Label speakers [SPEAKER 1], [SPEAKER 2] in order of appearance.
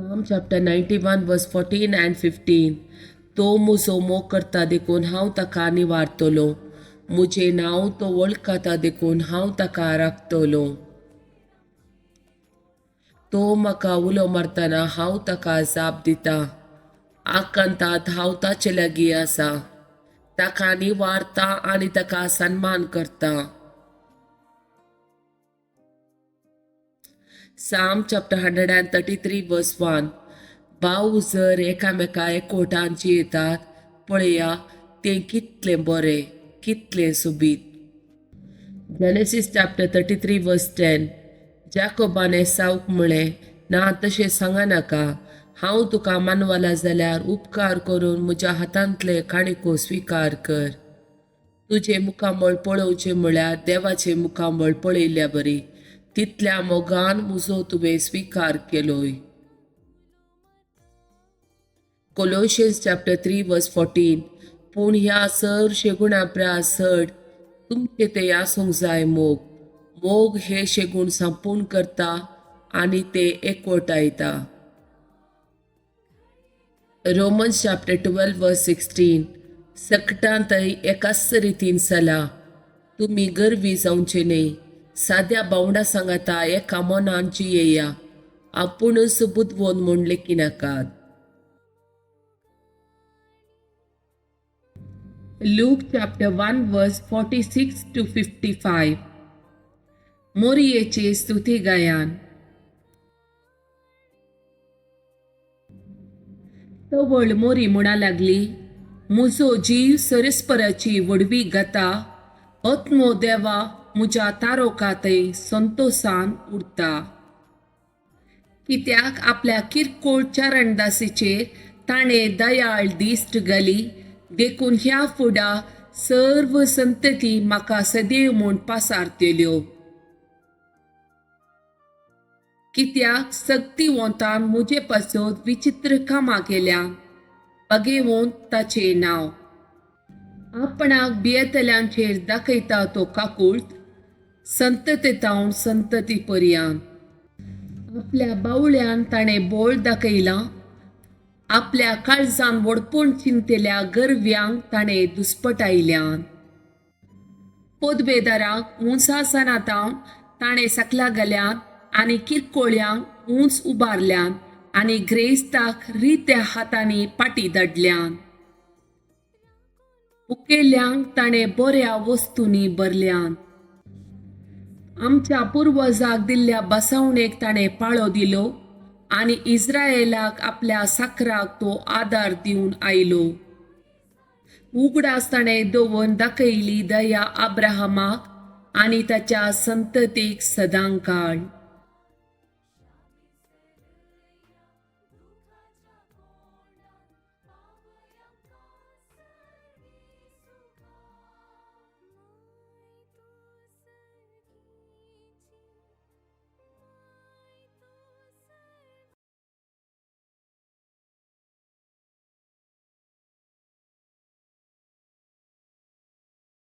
[SPEAKER 1] Psalm chapter 91 verse 14 and 15. तो मुजो मोग करता देखून हांव ताका निवारतलो. मुझे नांव तो वळखता देखून हांव ताका राखतलो. तो म्हाका उलो मारतना हांव ताका जाप दिता. आकांतांत हांव ताचे लागीं आसा. ताका निवारता आनी ताका सन्मान करता. Psalm chapter 133 verse 1. भाव जर एकामेका एकवटान जियेतात पळया तें कितलें बरें, कितलें सुबीत. Genesis chapter 33 verse 10. जाकोबान एसाऊक म्हळें, ना तशें सांगा नाका. हांव तुका मानवला जाल्यार उपकार करून म्हज्या हातांतले काणिको स्विकार कर. तुजें मुखामळ पळोवचें म्हळ्यार देवाचें मुखामळ पळयल्या बरी. तितल्या मोगान म्हजो तुवें स्विकार केलोय. Colossians chapter 3 verse 14. पूण ह्या चडशे गुणांपरा चड तुमचे ते आसूंक जाय मोग. मोग हे शेगूण संपूर्ण करता आनी ते एकवटायता. Romans chapter 12 verse 16. सकटांतय एकाच रितीन चला. तुमी गर्वी जावचे न्ही. साद्या बावंडा सांगाता एका मनान जियेया. आपुणूच बुदवोन म्हूण लेखी नाकात. Luke chapter 1 verse 46 to 55. मोरयेचे स्तुती गायन. तवळ मोरी म्हणा लागली, म्हजो जीव सरस्पराची वडवी गाता. आत्मो देवा म्हज्या तारोकातय संतोषान उरता. कित्याक आपल्या किरकोळ चरणदासीचेर ताणें दयाळ दिश्ट घाली. देखून ह्या फुडा सर्व संतती म्हाका सदैव म्हूण पासारतल्यो. कित्याक सक्तिवंतान म्हजे पासत विचित्र कामां केल्या. बागेवंत ताचें नांव. आपणाक भियेतल्यांचेर दाखयता तो काकूळट. संततेतावन संतती पर्यंत. आपल्या बावळ्यान ताणें बोळ दाखयलां. आपल्या काळजान वडपूण चिंतेल्या गर्व्यांक ताणें दुस्पटायल्यान. पोदबेदारांक उंचासनांतावन ताणें सकला घाल्यान आनी किरकोळ्यांक उंच उबारल्यान आनी ग्रेस्तांक रित्या हातांनी पाटी धाडल्यान. उकेल्यांक ताणें बऱ्या वस्तूंनी भरल्यान. आमच्या पुर्वजांक दिल्ल्या बसवणेक ताणें पाळो दिलो आनी इस्रायेलाक आपल्या साकराक तो आदार दिवन आयलो. उगडास ताणें दवरून दाखयली दया अब्राहमाक आनी ताच्या संततीक सदांकाळ.